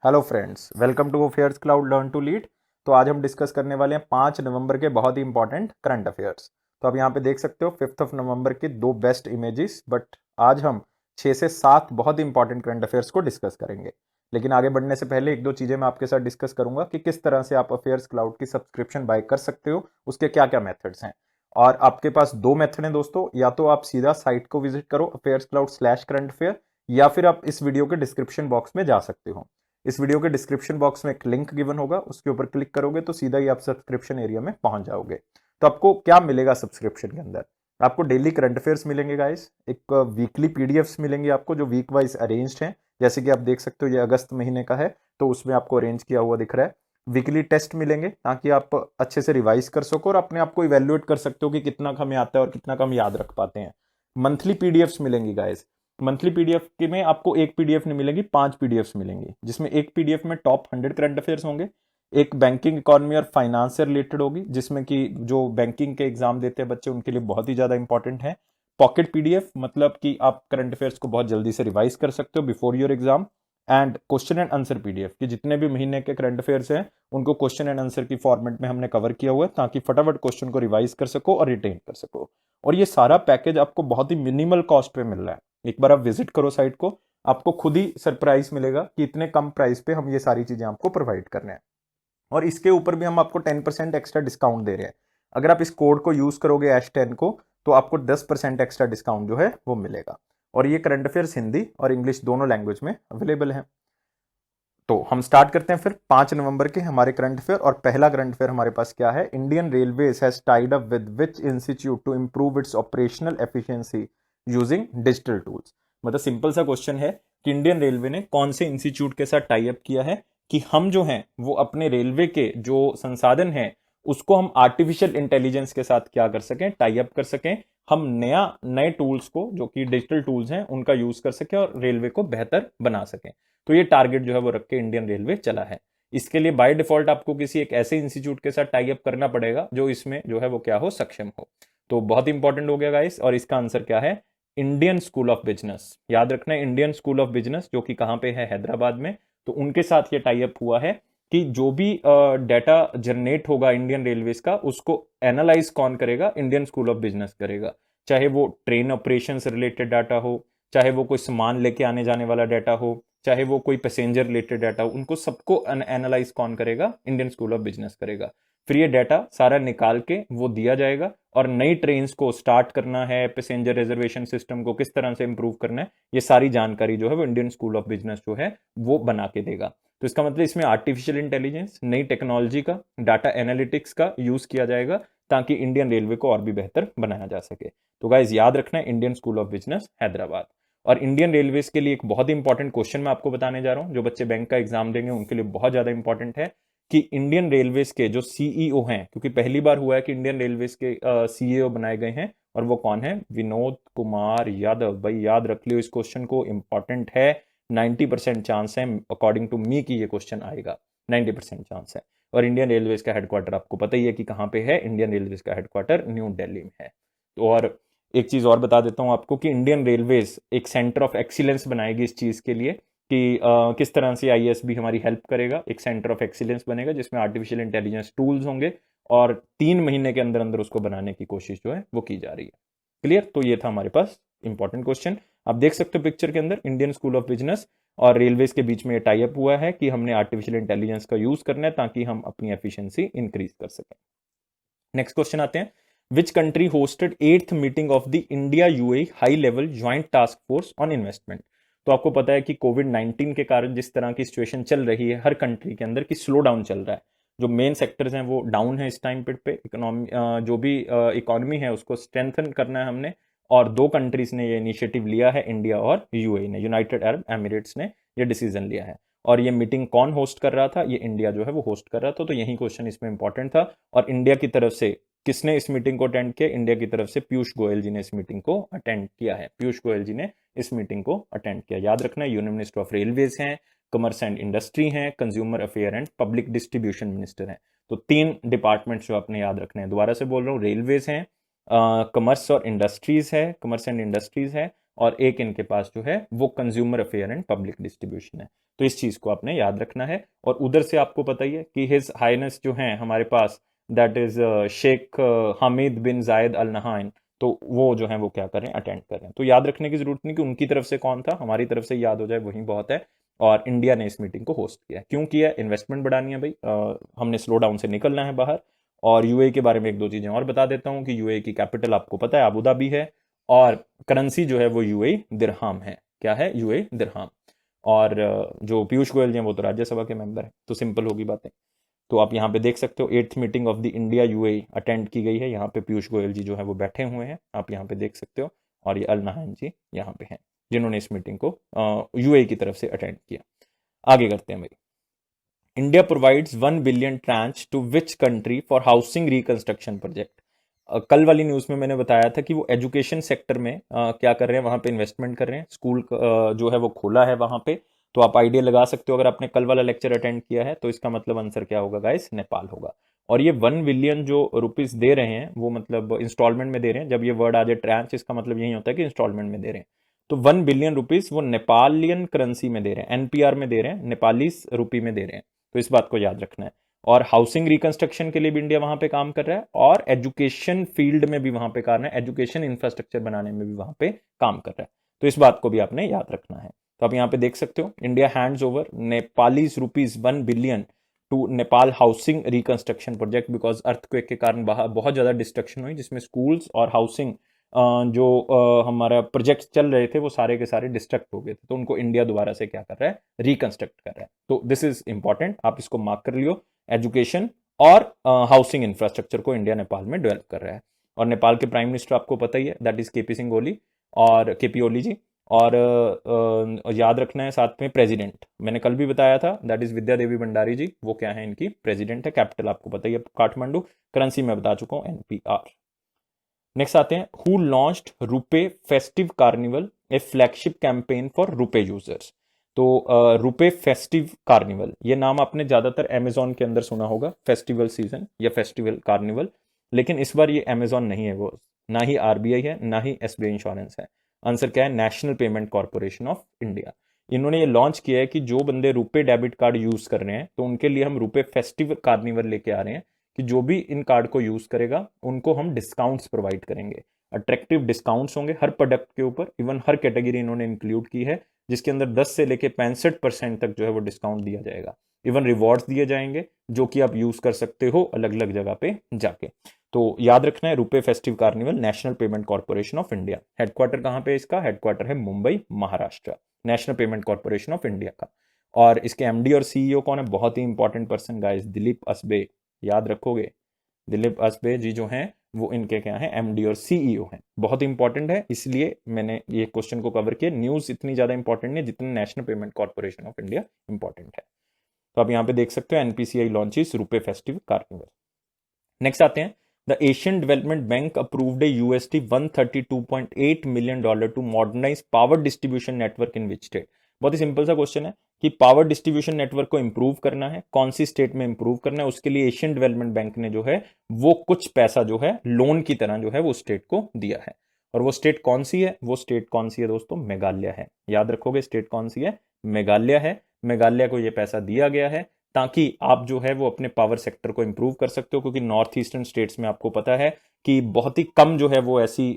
Hello friends, welcome to affairs cloud learn to lead. तो आज हम डिस्कस करने वाले हैं 5 नवंबर के बहुत ही इंपॉर्टेंट करंट अफेयर्स। तो आप यहाँ पे देख सकते हो 5 ऑफ नवंबर के दो बेस्ट इमेजेस, बट आज हम 6 से 7 बहुत ही इंपॉर्टेंट करंट अफेयर्स को डिस्कस करेंगे। लेकिन आगे बढ़ने से पहले एक दो चीजें मैं आपके साथ डिस्कस करूंगा कि किस तरह से आप अफेयर्स क्लाउड की सब्सक्रिप्शन बाय कर सकते हो, उसके क्या क्या मेथड्स हैं। और आपके पास दो मेथड हैं दोस्तों, या तो आप सीधा साइट को विजिट करो affairs cloud slash current affair, या फिर आप इस वीडियो के डिस्क्रिप्शन बॉक्स में जा सकते हो। इस वीडियो के डिस्क्रिप्शन बॉक्स में एक लिंक गिवन होगा, उसके ऊपर क्लिक करोगे तो सीधा ही आप सब्सक्रिप्शन एरिया में पहुंच जाओगे। तो आपको क्या मिलेगा सब्सक्रिप्शन के अंदर? आपको डेली करंट अफेयर्स मिलेंगे गाइस, एक वीकली पीडीएफ्स मिलेंगे आपको जो वीक वाइज अरेंज्ड हैं। जैसे कि आप देख सकते हो ये अगस्त महीने का है, तो उसमें आपको अरेंज किया हुआ दिख रहा है। वीकली टेस्ट मिलेंगे ताकि आप अच्छे से रिवाइज कर सको और अपने आप को इवेल्युएट कर सकते हो कि कितना हमें आता है और कितना कम याद रख पाते हैं। मंथली पीडीएफ्स मिलेंगी गाइस। मंथली पीडीएफ के में आपको एक पीडीएफ नहीं मिलेगी, 5 पीडीएफ मिलेंगी, जिसमें एक पीडीएफ में टॉप 100 करंट अफेयर्स होंगे, एक बैंकिंग इकोनॉमी और फाइनेंस से रिलेटेड होगी जिसमें कि जो बैंकिंग के एग्जाम देते हैं बच्चे उनके लिए बहुत ही ज्यादा इंपॉर्टेंट है। पॉकेट पीडीएफ मतलब कि आप करंट अफेयर्स को बहुत जल्दी से रिवाइज कर सकते हो before your exam. And question and answer PDF कि जितने भी महीने के करंट अफेयर्स हैं उनको क्वेश्चन एंड आंसर की फॉर्मेट में हमने कवर किया हुआ है ताकि फटाफट क्वेश्चन को रिवाइज कर सको और रिटेन कर सको। और ये सारा पैकेज आपको बहुत ही मिनिमल कॉस्ट पे मिल रहा है। एक बार आप विजिट करो साइट को, आपको खुद ही सरप्राइज मिलेगा कि इतने कम प्राइस पे हम ये सारी चीजें आपको प्रोवाइड कर रहे हैं। और इसके ऊपर भी हम आपको 10% एक्स्ट्रा डिस्काउंट दे रहे हैं। अगर आप इस कोड को यूज करोगे H10 को, तो आपको 10% एक्स्ट्रा डिस्काउंट जो है वो मिलेगा। और ये करंट अफेयर्स हिंदी और इंग्लिश दोनों लैंग्वेज में अवेलेबल है। तो हम स्टार्ट करते हैं फिर 5 नवंबर के हमारे करंट अफेयर। और पहला करंट अफेयर हमारे पास क्या है? Indian railways has tied up with which institute to improve its operational efficiency using digital tools. मतलब सिंपल सा क्वेश्चन है कि इंडियन रेलवे ने कौन से इंस्टीट्यूट के साथ टाई अप किया है कि हम जो हैं वो अपने रेलवे के जो संसाधन हैं उसको हम आर्टिफिशियल इंटेलिजेंस के साथ क्या कर सकें, टाई अप कर सकें। हम नए टूल्स को जो कि डिजिटल टूल्स हैं उनका यूज कर सकें और रेलवे को बेहतर बना सकें। तो ये टारगेट जो है वो रख के इंडियन रेलवे चला है। इसके लिए बाय डिफॉल्ट आपको किसी एक ऐसे इंस्टीट्यूट के साथ टाई अप करना पड़ेगा जो इसमें जो है वो क्या हो, सक्षम हो। तो बहुत इंपॉर्टेंट हो गया गाइस। और इसका आंसर क्या है? Indian school of business. याद रखना है, इंडियन स्कूल ऑफ बिजनेस जो कि कहां पे है, हैदराबाद में। तो उनके साथ ये टाई अप हुआ है कि जो भी डाटा जनरेट होगा इंडियन रेलवेज का उसको एनालाइज कौन करेगा? इंडियन स्कूल ऑफ बिजनेस करेगा। चाहे वो ट्रेन ऑपरेशन से रिलेटेड डाटा हो, चाहे वो कोई सामान लेके आने जाने वाला डाटा हो, चाहे वो कोई पैसेंजर रिलेटेड डाटा हो, उनको सबको एनालाइज कौन करेगा? इंडियन स्कूल ऑफ बिजनेस करेगा। फिर ये डाटा सारा निकाल के वो दिया जाएगा और नई ट्रेन को स्टार्ट करना है, पैसेंजर रिजर्वेशन सिस्टम को किस तरह से इंप्रूव करना है, ये सारी जानकारी जो है वो इंडियन स्कूल ऑफ बिजनेस जो है वो बना के देगा। तो इसका मतलब इसमें आर्टिफिशियल इंटेलिजेंस, नई टेक्नोलॉजी का, डाटा एनालिटिक्स का यूज किया जाएगा ताकि इंडियन रेलवे को और भी बेहतर बनाया जा सके। तो गाइज याद रखना है, Indian school of business Hyderabad. और इंडियन रेलवेज के लिए एक बहुत ही इंपॉर्टेंट क्वेश्चन मैं आपको बताने जा रहा हूं, जो बच्चे बैंक का एग्जाम देंगे उनके लिए बहुत ज्यादा इंपॉर्टेंट है कि इंडियन रेलवेज के जो सीईओ हैं, क्योंकि पहली बार हुआ है कि इंडियन रेलवेज के सीईओ बनाए गए हैं, और वो कौन है? विनोद कुमार यादव। भाई याद रख लियो इस क्वेश्चन को, इंपॉर्टेंट है। 90% चांस है अकॉर्डिंग टू मी कि ये क्वेश्चन आएगा, 90% चांस है। और इंडियन रेलवेज का हेडक्वार्टर आपको पता ही है कि कहां पे है, इंडियन रेलवेज का हेडक्वार्टर न्यू दिल्ली में है। तो और एक चीज और बता देता हूं आपको कि इंडियन रेलवेज एक सेंटर ऑफ एक्सीलेंस बनाएगी इस चीज के लिए कि किस तरह से आईएसबी हमारी हेल्प करेगा। एक सेंटर ऑफ एक्सीलेंस बनेगा जिसमें आर्टिफिशियल इंटेलिजेंस टूल्स होंगे और 3 महीने के अंदर अंदर उसको बनाने की कोशिश जो है वो की जा रही है। क्लियर? तो ये था हमारे पास इंपॉर्टेंट क्वेश्चन। आप देख सकते हो पिक्चर के अंदर इंडियन स्कूल ऑफ बिजनेस और रेलवेज के बीच में टाई अप हुआ है कि हमने आर्टिफिशियल इंटेलिजेंस का यूज करना है ताकि हम अपनी एफिशिएंसी इंक्रीज कर सकें। नेक्स्ट क्वेश्चन आते हैं। Which country hosted 8th meeting of the India UAE high level joint task force on investment? तो आपको पता है कि कोविड-19 के कारण जिस तरह की सिचुएशन चल रही है हर कंट्री के अंदर, की स्लो डाउन चल रहा है, जो मेन सेक्टर्स हैं वो डाउन है इस टाइम पे इकोनॉमी, जो भी इकोनॉमी है उसको स्ट्रेंथन करना है हमने। और दो कंट्रीज ने ये इनिशिएटिव लिया है, इंडिया और यूएई ने, यूनाइटेड अरब एमिरेट्स ने ये डिसीजन लिया है। और ये मीटिंग कौन होस्ट कर रहा था? ये इंडिया जो है वो होस्ट कर रहा था। तो यही क्वेश्चन इसमें इंपॉर्टेंट था। और इंडिया की तरफ से किसने इस मीटिंग को अटेंड किया? इंडिया की तरफ से पीयूष गोयल जी ने इस मीटिंग को अटेंड किया है। पीयूष गोयल जी ने इस मीटिंग को अटेंड किया। याद रखना, यूनियन मिनिस्टर ऑफ रेलवेज हैं, कॉमर्स एंड इंडस्ट्री हैं, consumer affair and public distribution minister हैं। तो 3 डिपार्टमेंट्स जो आपने याद रखने हैं। दोबारा से बोल रहा हूँ, रेलवेज हैं, कॉमर्स और इंडस्ट्रीज है, कॉमर्स एंड इंडस्ट्रीज है, और एक इनके पास जो है वो consumer affair and public distribution है। तो इस चीज को आपने याद रखना है। और उधर से आपको पता ही है कि हिज हाइनेस जो है हमारे पास, दैट इज शेख हामिद बिन जायद अल नहान, तो वो जो है वो क्या कर रहे हैं, अटेंड कर रहे हैं। तो याद रखने की जरूरत नहीं कि उनकी तरफ से कौन था, हमारी तरफ से याद हो जाए वही बहुत है। और इंडिया ने इस मीटिंग को होस्ट किया। क्यों किया? इन्वेस्टमेंट बढ़ानी है भाई, हमने स्लो डाउन से निकलना है बाहर। और यूएई के बारे में एक दो चीजें और बता देता हूं कि यूएई की कैपिटल आपको पता है अबू धाबी है, और करेंसी जो है वो यूएई दिरहाम है। क्या है? यूएई दिरहाम। और जो पीयूष गोयल जी हैं वो तो राज्यसभा के मेंबर हैं, तो सिंपल होगी बातें। तो आप यहाँ पे देख सकते हो 8th meeting of the India UAE attend की गई है। यहाँ पे पीयूष गोयल जी जो है वो बैठे हुए हैं, आप यहाँ पे देख सकते हो। और ये अल नहान जी यहाँ पे हैं जिन्होंने इस मीटिंग को यूएई की तरफ से अटेंड किया। आगे करते हैं भाई। India provides 1 billion tranche to which country for housing reconstruction project. कल वाली न्यूज में मैंने बताया था कि वो एजुकेशन सेक्टर में क्या कर रहे हैं, वहां पे इन्वेस्टमेंट कर रहे हैं। स्कूल जो है वो खोला है वहां पे। तो आप आइडिया लगा सकते हो, अगर आपने कल वाला लेक्चर अटेंड किया है तो इसका मतलब आंसर क्या होगा गाइस? नेपाल होगा। और ये 1 बिलियन जो रुपीस दे रहे हैं वो मतलब इंस्टॉलमेंट में दे रहे हैं। जब ये वर्ड आ जाए ट्रांच, इसका मतलब यही होता है कि इंस्टॉलमेंट में दे रहे हैं। तो 1 बिलियन रुपीस वो नेपालियन करेंसी में दे रहे हैं, एनपीआर में दे रहे हैं, नेपाली रुपी में दे रहे हैं। तो इस बात को याद रखना है। और हाउसिंग रिकंस्ट्रक्शन के लिए भी इंडिया वहां पे काम कर रहा है, और एजुकेशन फील्ड में भी वहां पे काम है, एजुकेशन इंफ्रास्ट्रक्चर बनाने में भी वहां पे काम कर रहा है। तो इस बात को भी आपने याद रखना है। तो आप यहाँ पे देख सकते हो, India hands over Nepali rupees 1 billion to Nepal housing reconstruction project, because earthquake के कारण बहुत ज्यादा डिस्ट्रक्शन हुई, जिसमें स्कूल्स और हाउसिंग जो हमारा प्रोजेक्ट चल रहे थे वो सारे के सारे डिस्ट्रक्ट हो गए थे। तो उनको इंडिया दोबारा से क्या कर रहा है? रिकंस्ट्रक्ट कर रहा है। तो दिस इज इंपॉर्टेंट, आप इसको मार्क कर लियो। एजुकेशन और हाउसिंग इंफ्रास्ट्रक्चर को इंडिया नेपाल में डेवलप कर रहा है। और नेपाल के प्राइम मिनिस्टर आपको पता ही है, दैट इज केपी सिंह ओली, और केपी ओली जी। और याद रखना है साथ में प्रेसिडेंट, मैंने कल भी बताया था, दैट इज विद्या देवी भंडारी जी, वो क्या है? इनकी प्रेसिडेंट है। कैपिटल आपको पता ही है काठमांडू। करेंसी में बता चुका हूं, एनपीआर। नेक्स्ट आते हैं, who launched RuPay festive carnival, A flagship campaign for RuPay users. तो रुपे फेस्टिव कार्निवल, ये नाम आपने ज्यादातर अमेजोन के अंदर सुना होगा, फेस्टिवल सीजन या फेस्टिवल कार्निवल। लेकिन इस बार ये अमेजोन नहीं है, वो ना ही आरबीआई है, ना ही एसबीआई इंश्योरेंस है। आंसर क्या है? National payment corporation of India. इन्होंने ये लॉन्च किया है कि जो बंदे रुपे डेबिट कार्ड यूज कर रहे हैं तो उनके लिए हम रुपे फेस्टिव कार्निवल लेके आ रहे हैं, कि जो भी इन कार्ड को यूज करेगा उनको हम डिस्काउंट्स प्रोवाइड करेंगे। अट्रैक्टिव डिस्काउंट्स होंगे हर प्रोडक्ट के ऊपर, इवन हर कैटेगरी इन्होंने इंक्लूड की है, जिसके अंदर 10 से लेके 65% तक जो है वो डिस्काउंट दिया जाएगा। इवन रिवॉर्ड्स दिए जाएंगे जो कि आप यूज कर सकते हो अलग अलग जगह पे जाके। तो याद रखना है, RuPay festive carnival, national payment corporation of India. Headquarter कहां पे? इसका हेडक्वार्टर है Mumbai, Maharashtra, national payment corporation of India का। और इसके एमडी और सीईओ कौन है? बहुत ही important person guys, Dilip Asbe. याद रखोगे, दिलीप असबे जी जो हैं वो इनके क्या हैं? एमडी और सीईओ हैं। बहुत इंपॉर्टेंट है, इसलिए मैंने ये क्वेश्चन को कवर किया। न्यूज इतनी ज्यादा इंपॉर्टेंट नहीं जितनी national payment corporation of India important है। तो आप यहाँ पे देख सकते हो, NPCI launches RuPay festive carnival. Next आते हैं, the Asian development bank approved a USD $132.8 million to modernise power distribution network in which state. बहुत ही सिंपल सा क्वेश्चन है कि पावर डिस्ट्रीब्यूशन नेटवर्क को इंप्रूव करना है, कौन सी स्टेट में इंप्रूव करना है, उसके लिए एशियन डेवलपमेंट बैंक ने जो है वो कुछ पैसा जो है लोन की तरह जो है वो स्टेट को दिया है। और वो स्टेट कौन सी है? वो स्टेट कौन सी है दोस्तों? मेघालय है। याद रखोगे, स्टेट कौन सी है? मेघालय है। मेघालय को ये पैसा दिया गया है ताकि आप जो है वो अपने पावर सेक्टर को इंप्रूव कर सकते हो, क्योंकि नॉर्थ ईस्टर्न स्टेट्स में आपको पता है कि बहुत ही कम जो है वो ऐसी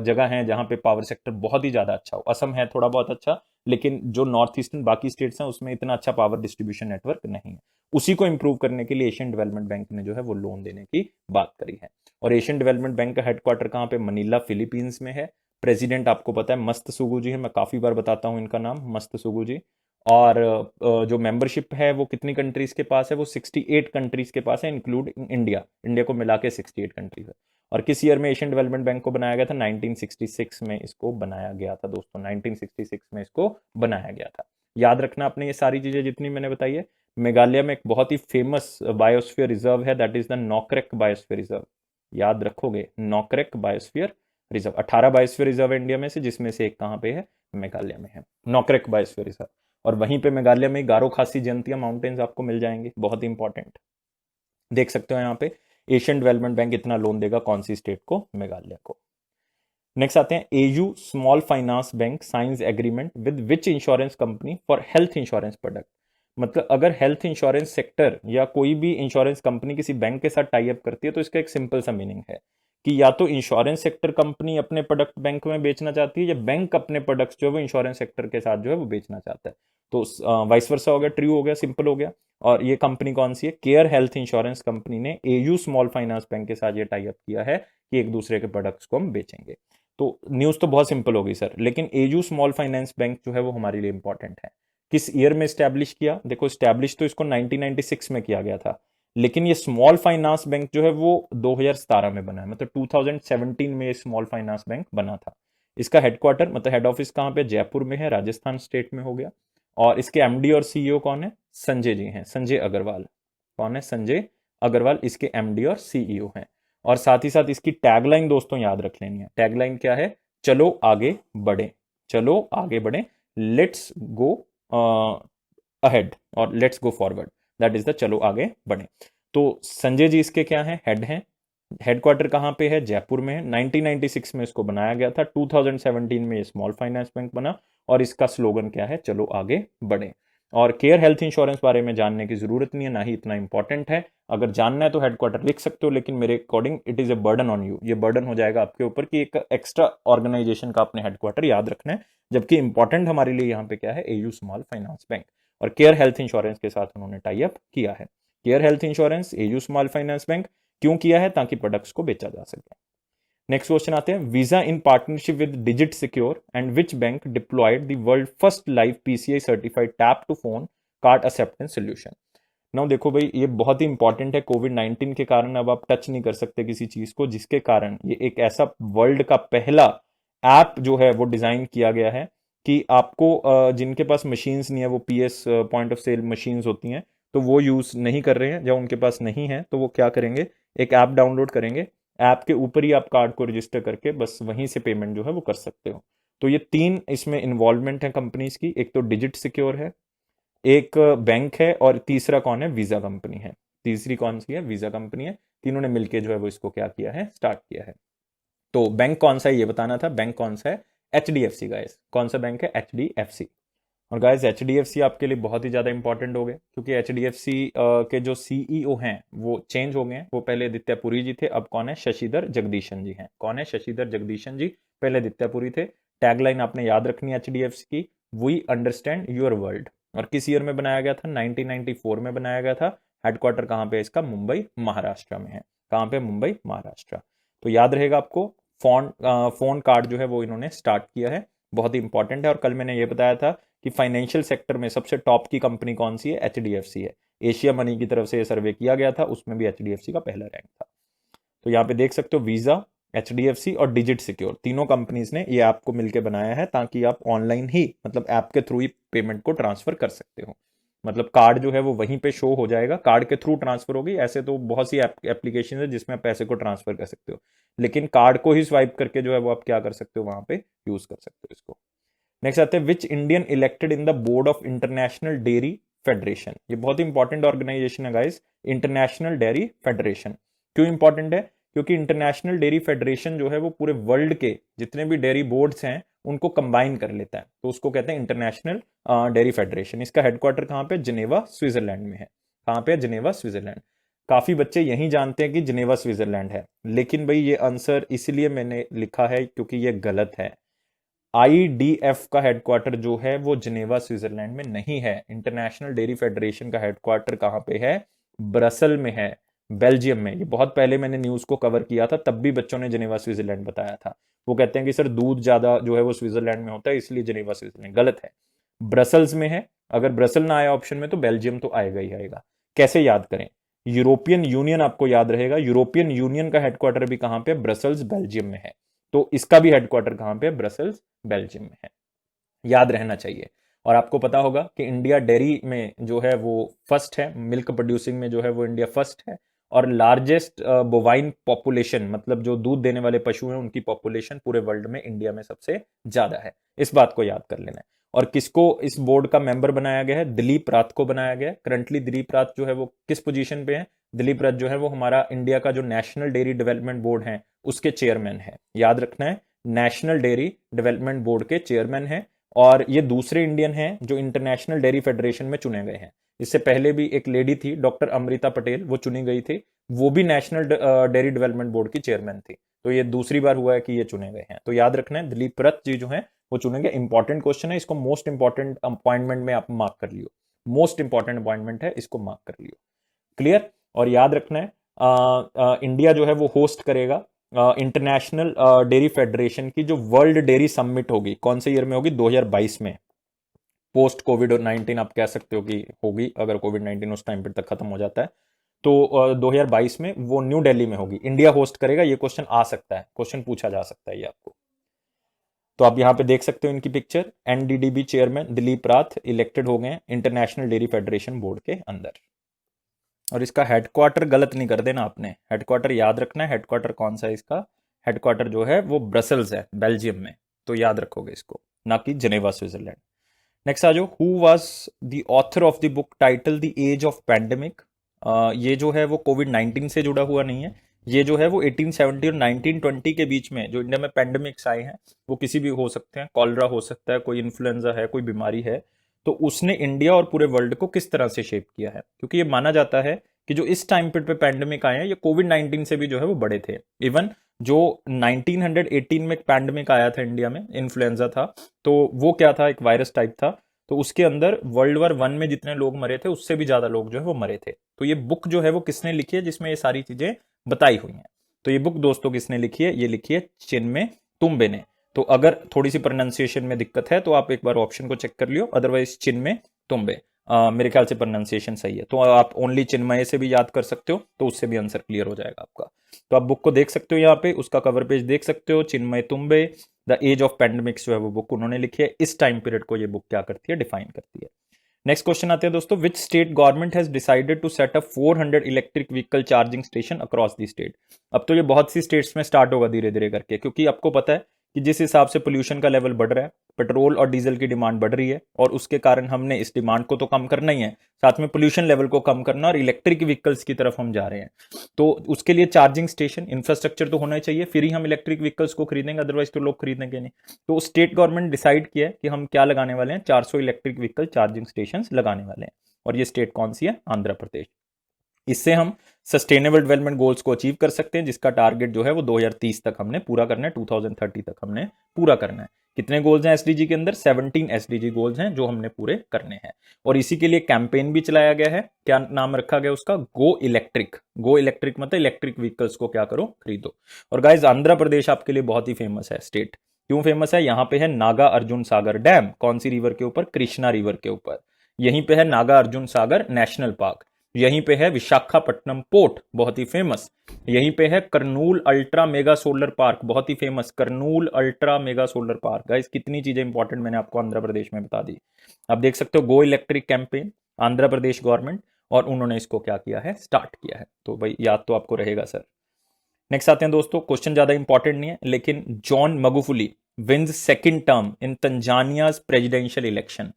जगह है जहां पे पावर सेक्टर बहुत ही ज्यादा अच्छा हो। असम है थोड़ा बहुत अच्छा, लेकिन जो नॉर्थ ईस्टर्न बाकी स्टेट्स हैं उसमें इतना अच्छा पावर डिस्ट्रीब्यूशन नेटवर्क नहीं है। उसी को इंप्रूव करने के लिए एशियन डेवलपमेंट बैंक ने जो है वो लोन देने की बात करी है। और एशियन डेवलपमेंट बैंक का हेडक्वार्टर कहां पे? मनीला, फिलीपींस में है। प्रेसिडेंट आपको पता है मस्तसुगु जी है, मैं काफी बार बताता हूं इनका नाम, मस्तसुगु जी। और जो मेंबरशिप है वो कितनी कंट्रीज के पास है? वो 68 कंट्रीज के पास है, इंक्लूडिंग इंडिया। इंडिया को मिला के 68 कंट्रीज है। और किस ईयर में एशियन डेवलपमेंट बैंक को बनाया गया था? 1966 में इसको बनाया गया था दोस्तों, 1966 में इसको बनाया गया था। याद रखना आपने ये सारी चीजें जितनी मैंने बताई है। मेघालय में एक बहुत ही फेमस बायोस्फीयर रिजर्व है, that is the Nokrek biosphere reserve. याद रखोगे, Nokrek biosphere reserve. 18 biosphere reserve है इंडिया में से, जिसमें से एक कहां पे है? मेघालय में है, नॉकरेक बायोस्फीयर रिजर्व। और वहीं पे मेघालय में गारो खासी जयंतिया माउंटेन्स आपको मिल जाएंगे, बहुत इंपॉर्टेंट। देख सकते हो यहाँ पे एशियन डेवलपमेंट बैंक इतना लोन देगा कौन सी स्टेट को? मेघालय को। नेक्स्ट आते हैं, AU small finance bank science agreement with which insurance company for health insurance product. मतलब अगर हेल्थ इंश्योरेंस सेक्टर या कोई भी इंश्योरेंस कंपनी किसी बैंक के साथ टाई अप करती है तो इसका एक सिंपल सा मीनिंग है कि या तो इंश्योरेंस सेक्टर कंपनी अपने प्रोडक्ट बैंक में बेचना चाहती है या बैंक अपने प्रोडक्ट्स जो है वो इंश्योरेंस सेक्टर के साथ जो है वो बेचना चाहता है। तो वाइस वर्सा हो गया, ट्रू हो गया, सिंपल हो गया। और ये कंपनी कौन सी है? केयर हेल्थ इंश्योरेंस कंपनी ने एयू स्मॉल फाइनेंस बैंक के साथ ये टाई अप किया है कि एक दूसरे के प्रोडक्ट्स को हम बेचेंगे। तो न्यूज़ तो बहुत सिंपल हो गई सर, लेकिन एयू स्मॉल फाइनेंस बैंक जो है वो हमारे लिए इंपॉर्टेंट है। किस ईयर में स्टैब्लिश किया? देखो स्टैब्लिश तो इसको 1996 में किया गया था, लेकिन ये स्मॉल फाइनेंस बैंक जो है वो 2017 में बना है, मतलब 2017 में ये स्मॉल फाइनेंस बैंक बना था। इसका हेडक्वार्टर मतलब हेड ऑफिस कहाँ पे? जयपुर में है, राजस्थान स्टेट में हो गया। और इसके एमडी और सीईओ कौन है? संजय जी हैं, संजय अग्रवाल। कौन है? संजय अग्रवाल इसके एमडी और सीईओ हैं। और साथ ही साथ इसकी टैगलाइन दोस्तों याद रख लेनी है। टैगलाइन क्या है? चलो आगे बढ़े, चलो आगे बढ़े, लेट्स गो अहेड और let's go forward, that is the चलो आगे बढ़े। तो संजय जी इसके क्या है? हेड हैं। हेडक्वार्टर कहाँ पे है? जयपुर में है। 1996 में इसको बनाया गया था, 2017 में ये स्मॉल फाइनेंस बैंक बना। और इसका स्लोगन क्या है? चलो आगे बढ़े। और केयर हेल्थ इंश्योरेंस बारे में जानने की जरूरत नहीं है, ना ही इतना इंपॉर्टेंट है। अगर जानना है तो हेडक्वार्टर लिख सकते हो, लेकिन मेरे according it is a burden on you, ये बर्डन हो जाएगा आपके ऊपर कि एक एक्स्ट्रा ऑर्गेनाइजेशन का अपने हेडक्वार्टर याद रखना है। जबकि इंपॉर्टेंट हमारे लिए यहाँ पे क्या है? AU small finance bank. और केयर हेल्थ इंश्योरेंस के साथ उन्होंने टाई अप किया है। Care health insurance, AU small finance bank क्यों किया है? ताकि प्रोडक्ट्स को बेचा जा सके। नेक्स्ट क्वेश्चन आते हैं, Visa in partnership with Digit Secure and which bank deployed the world first live PCI certified tap to phone card acceptance solution. Now देखो भाई, ये बहुत ही इंपॉर्टेंट है। कोविड-19 के कारण अब आप टच नहीं कर सकते किसी चीज को, जिसके कारण ये एक ऐसा वर्ल्ड का पहला ऐप जो है वो डिजाइन किया गया है कि आपको जिनके पास मशीन्स नहीं है, वो PS point of sale machines होती हैं, तो वो यूज नहीं कर रहे हैं, या उनके पास नहीं है, तो वो क्या करेंगे? एक ऐप डाउनलोड करेंगे। ऐप के ऊपर ही आप कार्ड को रजिस्टर करके बस वहीं से पेमेंट जो है वो कर सकते हो। तो ये तीन इसमें इन्वॉल्वमेंट है कंपनीज की। एक तो डिजिट सिक्योर है, एक बैंक है, और तीसरा कौन है? वीजा कंपनी है। तीसरी कौन सी है? वीजा कंपनी है। तीनों ने मिलकर जो है वो इसको क्या किया है? स्टार्ट किया है। तो बैंक कौन सा है ये बताना था। बैंक कौन सा है? HDFC guys. कौन सा बैंक है? HDFC। और गाइस HDFC आपके लिए बहुत ही ज्यादा इंपॉर्टेंट हो गए, क्योंकि HDFC के जो सीईओ हैं वो चेंज हो गए हैं। वो पहले आदित्य पुरी जी थे, अब कौन है? शशिधर जगदीशन जी हैं। कौन है? शशिधर जगदीशन जी, पहले आदित्य पुरी थे। टैगलाइन आपने याद रखनी है HDFC की, वी अंडरस्टैंड योर वर्ल्ड। और किस ईयर में बनाया गया था? 1994 में बनाया गया था। हेडक्वार्टर कहाँ पे है इसका? मुंबई महाराष्ट्र में है। कहाँ पे? मुंबई महाराष्ट्र। तो याद रहेगा आपको, फोन कार्ड जो है वो इन्होंने स्टार्ट किया है, बहुत ही इंपॉर्टेंट है। और कल मैंने ये बताया था कि फाइनेंशियल सेक्टर में सबसे टॉप की कंपनी कौन सी है? HDFC है। एशिया मनी की तरफ से ये सर्वे किया गया था, उसमें भी HDFC का पहला रैंक था। तो यहाँ पे देख सकते हो, वीजा, HDFC और डिजिट सिक्योर तीनों कंपनीज ने ये ऐप को मिलकर बनाया है, ताकि आप ऑनलाइन ही मतलब ऐप के थ्रू ही पेमेंट को ट्रांसफर कर सकते हो। मतलब कार्ड जो है वो वहीं पे शो हो जाएगा, कार्ड के थ्रू ट्रांसफर होगी। ऐसे तो बहुत सी एप्लीकेशन है जिसमें आप पैसे को ट्रांसफर कर सकते हो, लेकिन कार्ड को ही स्वाइप करके जो है वो आप क्या कर सकते हो? वहां पे यूज कर सकते हो इसको। नेक्स्ट आते हैं, which Indian elected in the board of international dairy federation. ये बहुत ही इंपॉर्टेंट ऑर्गेनाइजेशन है गाइस, इंटरनेशनल डेयरी फेडरेशन। क्यों इंपॉर्टेंट है? क्योंकि इंटरनेशनल डेयरी फेडरेशन जो है वो पूरे वर्ल्ड के जितने भी डेयरी बोर्ड्स हैं उनको कंबाइन कर लेता है, तो उसको कहते हैं इंटरनेशनल डेयरी फेडरेशन। इसका हेडक्वार्टर कहाँ पे? जिनेवा स्विट्जरलैंड में है। कहाँ पे? Geneva Switzerland. काफी बच्चे यही जानते हैं कि जिनेवा स्विट्जरलैंड है, लेकिन भाई ये आंसर इसलिए मैंने लिखा है क्योंकि ये गलत है। IDF का हेडक्वार्टर जो है वो जिनेवा स्विट्जरलैंड में नहीं है। इंटरनेशनल डेयरी फेडरेशन का हेडक्वार्टर कहाँ पे है? ब्रसल में है, बेल्जियम में। ये बहुत पहले मैंने न्यूज को कवर किया था, तब भी बच्चों ने जिनेवा स्विट्जरलैंड बताया था। वो कहते हैं कि सर दूध ज्यादा जो है वो स्विट्जरलैंड में होता है, इसलिए जिनेवा स्विट्जरलैंड। गलत है, ब्रसल्स में है। अगर ब्रसल ना आया ऑप्शन में तो बेल्जियम तो आएगा ही आएगा। कैसे याद करें? यूरोपियन यूनियन आपको याद रहेगा, यूरोपियन यूनियन का हेडक्वार्टर भी कहाँ पे? ब्रसल्स बेल्जियम में है। तो इसका भी हेडक्वार्टर कहाँ पे? ब्रसल्स बेल्जियम में है। याद रहना चाहिए। और आपको पता होगा कि इंडिया डेयरी में जो है वो फर्स्ट है, मिल्क प्रोड्यूसिंग में जो है वो इंडिया फर्स्ट है। और लार्जेस्ट बोवाइन पॉपुलेशन, मतलब जो दूध देने वाले पशु हैं उनकी पॉपुलेशन पूरे वर्ल्ड में इंडिया में सबसे ज्यादा है। इस बात को याद कर लेना है। और किसको इस बोर्ड का मेंबर बनाया गया है? दिलीप राथ को बनाया गया है। करंटली दिलीप राथ जो है वो किस पोजीशन पे है? दिलीप राथ जो है वो हमारा इंडिया का जो नेशनल डेयरी डेवलपमेंट बोर्ड है उसके चेयरमैन है। याद रखना है, नेशनल डेयरी डेवलपमेंट बोर्ड के चेयरमैन हैं, और ये दूसरे इंडियन हैं जो इंटरनेशनल डेयरी फेडरेशन में चुने गए हैं। इससे पहले भी एक लेडी थी डॉक्टर अमृता पटेल, वो चुनी गई थी, वो भी नेशनल डेयरी डेवलपमेंट बोर्ड की चेयरमैन थी। तो ये दूसरी बार हुआ है कि ये चुने गए हैं। तो याद रखना है दिलीप रथ जी जो हैं वो चुने गए। इंपॉर्टेंट क्वेश्चन है, इसको मोस्ट इंपॉर्टेंट अपॉइंटमेंट में आप मार्क कर लियो, मोस्ट इंपॉर्टेंट अपॉइंटमेंट है, इसको मार्क कर लियो। क्लियर। और याद रखना है इंडिया जो है वो होस्ट करेगा इंटरनेशनल डेयरी फेडरेशन की जो वर्ल्ड डेयरी समिट होगी, कौन से ईयर में होगी? 2022 में, पोस्ट कोविड 19 आप कह सकते हो कि होगी, अगर कोविड 19 उस टाइम पर तक खत्म हो जाता है तो 2022 में वो न्यू दिल्ली में होगी, इंडिया होस्ट करेगा। ये क्वेश्चन आ सकता है, क्वेश्चन पूछा जा सकता है ये आपको। तो आप यहां पे देख सकते हो इनकी पिक्चर, एनडीडीबी चेयरमैन दिलीप राथ इलेक्टेड हो गए इंटरनेशनल डेयरी फेडरेशन बोर्ड के अंदर। और इसका हेडक्वार्टर गलत नहीं कर देना आपने, हेडक्वार्टर याद रखना है। हेडक्वार्टर कौन सा है इसका? हेडक्वार्टर जो है वो ब्रसल्स है, बेल्जियम में। तो याद रखोगे इसको, ना कि जेनेवा स्विट्जरलैंड। नेक्स्ट आ जाओ, who was the author of the book title the age of pandemic. ये जो है वो कोविड 19 से जुड़ा हुआ नहीं है, ये जो है वो 1870 और 1920 के बीच में जो इंडिया में पैंडेमिक्स आए हैं, वो किसी भी हो सकते हैं, कॉलरा हो सकता है, कोई इन्फ्लुएंजा है, कोई बीमारी है, तो उसने इंडिया और पूरे वर्ल्ड को किस तरह से शेप किया है। क्योंकि ये माना जाता है कि जो इस टाइम पीरियड पे पैंडेमिक आए हैं ये कोविड 19 से भी जो है वो बड़े थे। इवन जो 1918 में एक पैंडेमिक आया था इंडिया में, इन्फ्लुएंजा था, तो वो क्या था? एक वायरस टाइप था। तो उसके अंदर वर्ल्ड वॉर 1 में जितने लोग मरे थे उससे भी ज्यादा लोग जो है वो मरे थे। तो ये बुक जो है वो किसने लिखी है जिसमें ये सारी चीजें बताई हुई हैं? तो ये बुक दोस्तों किसने लिखी है? ये लिखी है चिन्मय तुम्बे ने। तो अगर थोड़ी सी प्रोनाउंसिएशन में दिक्कत है तो आप एक बार ऑप्शन को चेक कर लियो, अदरवाइज चिन्मय तुम्बे मेरे ख्याल से प्रोनाउंसिएशन सही है। तो आप ओनली चिन्मय से भी याद कर सकते हो, तो उससे भी आंसर क्लियर हो जाएगा आपका। तो आप बुक को देख सकते हो, यहाँ पे उसका कवर पेज देख सकते हो, चिन्मय तुम्बे द एज ऑफ पैंडेमिक्स जो है वो बुक उन्होंने लिखी है। इस टाइम पीरियड को ये बुक क्या करती है? डिफाइन करती है। नेक्स्ट क्वेश्चन आते हैं दोस्तों, which state government has decided to set up 400 electric vehicle charging station across the state. अब तो ये बहुत सी स्टेट्स में स्टार्ट होगा धीरे धीरे करके, क्योंकि आपको पता है कि जिस हिसाब से पोल्यूशन का लेवल बढ़ रहा है, पेट्रोल और डीजल की डिमांड बढ़ रही है, और उसके कारण हमने इस डिमांड को तो कम करना ही है, साथ में पोल्यूशन लेवल को कम करना, और इलेक्ट्रिक व्हीकल्स की तरफ हम जा रहे हैं। तो उसके लिए चार्जिंग स्टेशन इंफ्रास्ट्रक्चर तो होना ही चाहिए, फिर ही हम इलेक्ट्रिक व्हीकल्स को खरीदेंगे, अदरवाइज तो लोग खरीदेंगे नहीं। तो स्टेट गवर्नमेंट डिसाइड किया है कि हम क्या लगाने वाले हैं? 400 इलेक्ट्रिक व्हीकल चार्जिंग स्टेशन लगाने वाले हैं। और ये स्टेट कौन सी है? आंध्र प्रदेश। इससे हम सस्टेनेबल डेवलपमेंट गोल्स को अचीव कर सकते हैं, जिसका टारगेट जो है वो 2030 तक हमने पूरा करना है, 2030 तक हमने पूरा करना है। कितने गोल्स हैं एसडीजी के अंदर? 17 एसडीजी गोल्स हैं जो हमने पूरे करने हैं। और इसी के लिए कैंपेन भी चलाया गया है। क्या नाम रखा गया उसका? Go electric. गो इलेक्ट्रिक मतलब इलेक्ट्रिक व्हीकल्स को क्या करो? खरीदो। और गाइज आंध्र प्रदेश आपके लिए बहुत ही फेमस है स्टेट। क्यों फेमस है? यहाँ पे है नागा अर्जुन सागर डैम। कौन सी रिवर के ऊपर? कृष्णा रिवर के ऊपर। यहीं पे है नागा अर्जुन सागर नेशनल पार्क। यहीं पे है विशाखापट्टनम पोर्ट, बहुत ही फेमस। यहीं पे है Kurnool ultra mega solar park, बहुत ही famous, Kurnool ultra mega solar park. Guys कितनी चीजें इंपॉर्टेंट मैंने आपको आंध्र प्रदेश में बता दी। आप देख सकते हो go electric campaign, Andhra Pradesh government, और उन्होंने इसको क्या किया है? स्टार्ट किया है। तो भाई याद तो आपको रहेगा सर। नेक्स्ट आते हैं दोस्तों, क्वेश्चन ज्यादा इंपॉर्टेंट नहीं है, लेकिन John Magufuli wins second term in Tanzania's presidential election.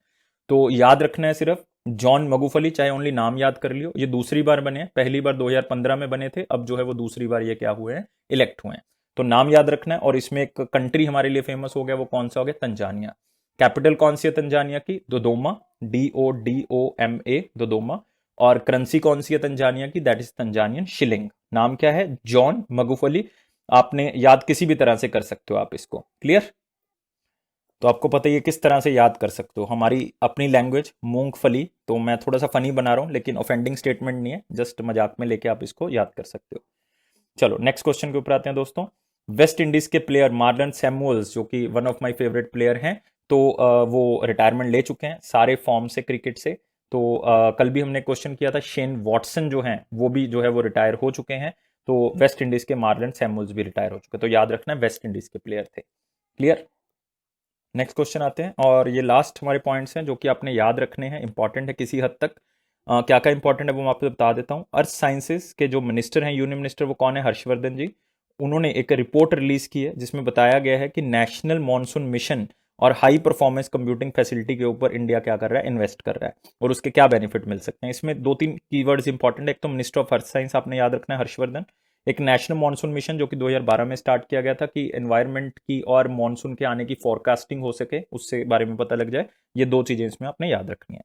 तो याद रखना है सिर्फ जॉन मगुफली, चाहे ओनली नाम याद कर लियो। ये दूसरी बार बने हैं, पहली बार 2015 में बने थे, अब जो है वो दूसरी बार ये क्या हुए हैं? इलेक्ट हुए हैं। तो नाम याद रखना है। और इसमें एक कंट्री हमारे लिए फेमस हो गया, वो कौन सा हो गया? तंजानिया। कैपिटल कौन सी है तंजानिया की? Dodoma, DODOMA, Dodoma. और करेंसी कौन सी है तंजानिया की? That is Tanzanian shilling. नाम क्या है? John Magufuli. आपने याद किसी भी तरह से कर सकते हो आप इसको। क्लियर? तो आपको पता है किस तरह से याद कर सकते हो, हमारी अपनी लैंग्वेज मूंगफली। तो मैं थोड़ा सा फनी बना रहा हूं, लेकिन ऑफेंडिंग स्टेटमेंट नहीं है, जस्ट मजाक में लेके आप इसको याद कर सकते हो। चलो नेक्स्ट क्वेश्चन के ऊपर आते हैं दोस्तों। वेस्ट इंडीज के प्लेयर मार्लन सैमुअल्स, जो कि one of my favourite player हैं, तो वो रिटायरमेंट ले चुके हैं सारे फॉर्म से, क्रिकेट से। तो कल भी हमने क्वेश्चन किया था, शेन वॉटसन जो हैं वो भी जो है वो रिटायर हो चुके हैं। तो वेस्ट इंडीज के मार्लन सैमुअल्स भी रिटायर हो चुके हैं। तो याद रखना वेस्ट इंडीज के प्लेयर थे। क्लियर? नेक्स्ट क्वेश्चन आते हैं, और ये लास्ट हमारे पॉइंट्स हैं जो कि आपने याद रखने हैं, इंपॉर्टेंट है किसी हद तक। क्या क्या इंपॉर्टेंट है वो मैं आपको बता देता हूँ। अर्थ साइंसेस के जो मिनिस्टर हैं, यूनियन मिनिस्टर, वो कौन है? हर्षवर्धन जी। उन्होंने एक रिपोर्ट रिलीज की है जिसमें बताया गया है कि नेशनल मॉनसून मिशन और हाई परफॉर्मेंस कंप्यूटिंग फैसिलिटी के ऊपर इंडिया क्या कर रहा है? इन्वेस्ट कर रहा है, और उसके क्या बेनिफिट मिल सकते हैं। इसमें 2-3 कीवर्ड्स इंपॉर्टेंट है। एक तो मिनिस्टर ऑफ अर्थ साइंस आपने याद रखना है, हर्षवर्धन। एक नेशनल मानसून मिशन जो कि 2012 में स्टार्ट किया गया था कि एनवायरनमेंट की और मानसून के आने की फोरकास्टिंग हो सके, उससे बारे में पता लग जाए। ये दो चीजें इसमें आपने याद रखनी है।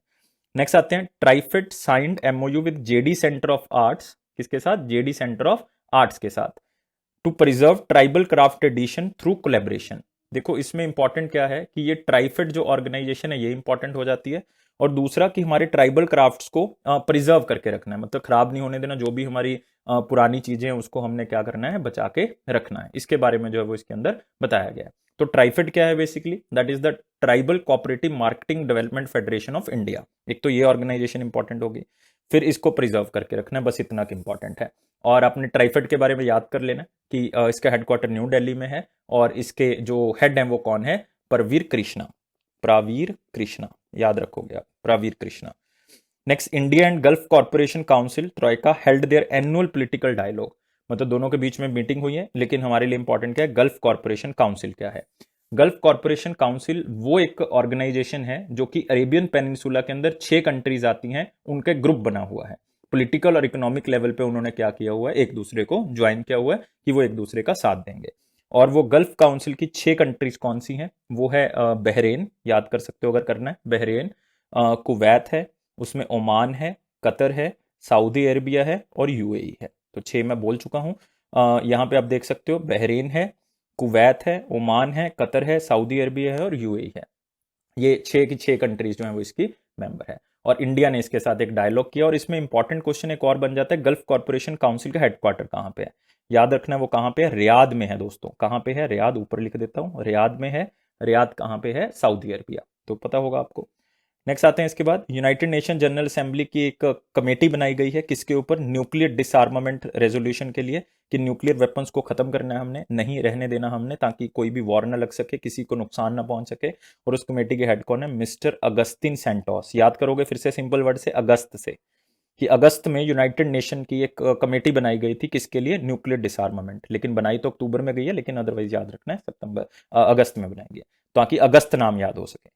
नेक्स्ट आते हैं, TRIFED signed MoU with JD centre of arts, किसके साथ? जेडी सेंटर ऑफ आर्ट्स के साथ, to preserve tribal craft tradition through collaboration. देखो इसमें इंपॉर्टेंट क्या है कि ये ट्राइफेड जो ऑर्गेनाइजेशन है ये इंपॉर्टेंट हो जाती है, और दूसरा कि हमारे ट्राइबल क्राफ्ट्स को प्रिजर्व करके रखना है, मतलब खराब नहीं होने देना, जो भी हमारी पुरानी चीजें हैं उसको हमने क्या करना है, बचा के रखना है। इसके बारे में जो है वो इसके अंदर बताया गया है। तो ट्राइफेड क्या है basically? That is the tribal cooperative marketing development federation of India. एक तो ये ऑर्गेनाइजेशन इंपॉर्टेंट होगी, फिर इसको प्रिजर्व करके रखना है, बस इतना इंपॉर्टेंट है। और आपने ट्राइफेड के बारे में याद कर लेना कि इसका हेडक्वार्टर न्यू दिल्ली में है, और इसके जो हेड हैं वो कौन है? प्रवीर कृष्णा। प्रवीर कृष्णा याद रखोगे आप, Praveer Krishna. Next, India and gulf corporation council troika held their annual political dialogue. मतलब दोनों के बीच में मीटिंग हुई है, लेकिन हमारे लिए इंपॉर्टेंट क्या है? गल्फ कॉर्पोरेशन काउंसिल क्या है? गल्फ कॉर्पोरेशन काउंसिल वो एक ऑर्गेनाइजेशन है जो कि अरेबियन पेनिनसुला के अंदर 6 कंट्रीज आती हैं, उनके ग्रुप बना हुआ है। पॉलिटिकल और इकोनॉमिक लेवल पे उन्होंने क्या किया हुआ है? एक दूसरे को ज्वाइन किया हुआ है कि वो एक दूसरे का साथ देंगे। और वो गल्फ काउंसिल की 6 कंट्रीज कौन सी हैं? वो है बहरेन, याद कर सकते हो अगर करना है, बहरेन, कुवैत है, उसमें ओमान है, कतर है, सऊदी अरेबिया है और यूएई है। तो 6 मैं बोल चुका हूं। यहाँ पे आप देख सकते हो, बहरेन है, कुवैत है, ओमान है, कतर है, सऊदी अरेबिया है और यूएई है। ये 6 की 6 कंट्रीज जो है वो इसकी मेंबर है, और इंडिया ने इसके साथ एक डायलॉग किया। और इसमें इंपॉर्टेंट क्वेश्चन एक और बन जाता है, गल्फ कॉर्पोरेशन काउंसिल का हेडक्वार्टर कहाँ पे है? याद रखना है वो कहाँ पे है? रियाद में है दोस्तों। कहाँ पे है? रियाद, ऊपर लिख देता हूँ, रियाद में है। रियाद कहाँ पे है? सऊदी अरबिया, तो पता होगा आपको। नेक्स्ट आते हैं इसके बाद, यूनाइटेड नेशन जनरल असेंबली की एक कमेटी बनाई गई है, किसके ऊपर? न्यूक्लियर डिसआर्मामेंट रेजोल्यूशन के लिए, कि न्यूक्लियर वेपन्स को खत्म करना है हमने, नहीं रहने देना हमने, ताकि कोई भी वॉर ना लग सके, किसी को नुकसान ना पहुंच सके। और उस कमेटी के हेड कौन है? Mister Agustin Santos. याद करोगे फिर से सिंपल वर्ड से, अगस्त से, कि अगस्त में यूनाइटेड नेशन की एक कमेटी बनाई गई थी, किसके लिए? न्यूक्लियर डिसआर्मामेंट। लेकिन बनाई तो अक्टूबर में गई है, लेकिन अदरवाइज याद रखना है सितंबर अगस्त में बनाएंगे, ताकि अगस्त नाम याद हो सके।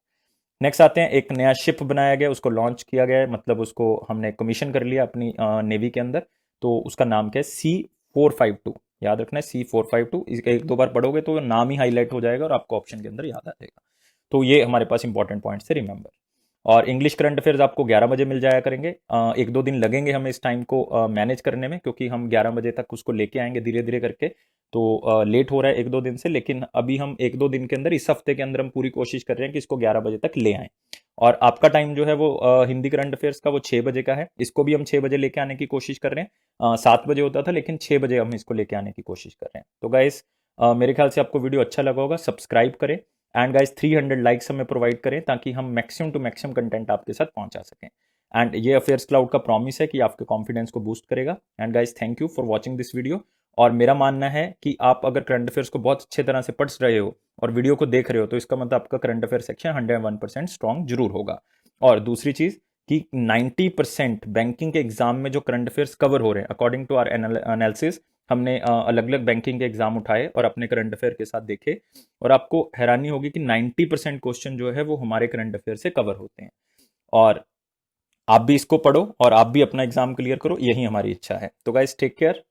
नेक्स्ट आते हैं, एक नया शिप बनाया गया, उसको लॉन्च किया गया है, मतलब उसको हमने कमीशन कर लिया अपनी नेवी के अंदर। तो उसका नाम क्या है? C452। याद रखना है C452। एक दो बार पढ़ोगे तो नाम ही हाईलाइट हो जाएगा और आपको ऑप्शन के अंदर याद आ जाएगा। तो ये हमारे पास इंपॉर्टेंट पॉइंट्स थे, रिमेंबर। और इंग्लिश करंट अफेयर्स आपको 11 बजे मिल जाया करेंगे। एक दो दिन लगेंगे हमें इस टाइम को मैनेज करने में, क्योंकि हम 11 बजे तक उसको लेके आएंगे धीरे धीरे करके। तो लेट हो रहा है एक दो दिन से, लेकिन अभी हम एक दो दिन के अंदर, इस हफ्ते के अंदर हम पूरी कोशिश कर रहे हैं कि इसको 11 बजे तक ले आएं। और आपका टाइम जो है वो हिंदी करंट अफेयर्स का वो 6 बजे का है, इसको भी हम 6 बजे लेके आने की कोशिश कर रहे हैं। 7 बजे होता था, लेकिन 6 बजे हम इसको लेके आने की कोशिश कर रहे हैं। तो गाइस मेरे ख्याल से आपको वीडियो अच्छा लगा होगा, सब्सक्राइब करें, एंड गाइस 300 लाइक्स हमें प्रोवाइड करें, ताकि हम मैक्सिमम टू मैक्सिमम कंटेंट आपके साथ पहुंचा सकें। एंड ये अफेयर्स क्लाउड का प्रॉमिस है कि आपके कॉन्फिडेंस को बूस्ट करेगा। And guys thank you for watching this video. और मेरा मानना है कि आप अगर करंट अफेयर्स को बहुत अच्छे तरह से पढ़ रहे हो और वीडियो को देख रहे हो, तो इसका मतलब आपका करंट अफेयर सेक्शन 101% स्ट्रॉन्ग जरूर होगा। और दूसरी चीज कि 90% बैंकिंग के एग्जाम में जो करंट अफेयर्स कवर हो रहे हैं, अकॉर्डिंग टू आवर एनालिसिस, हमने अलग अलग बैंकिंग के एग्जाम उठाए और अपने करंट अफेयर के साथ देखे, और आपको हैरानी होगी कि 90% क्वेश्चन जो है वो हमारे करंट अफेयर से कवर होते हैं। और आप भी इसको पढ़ो और आप भी अपना एग्जाम क्लियर करो, यही हमारी इच्छा है। तो गाइस टेक केयर।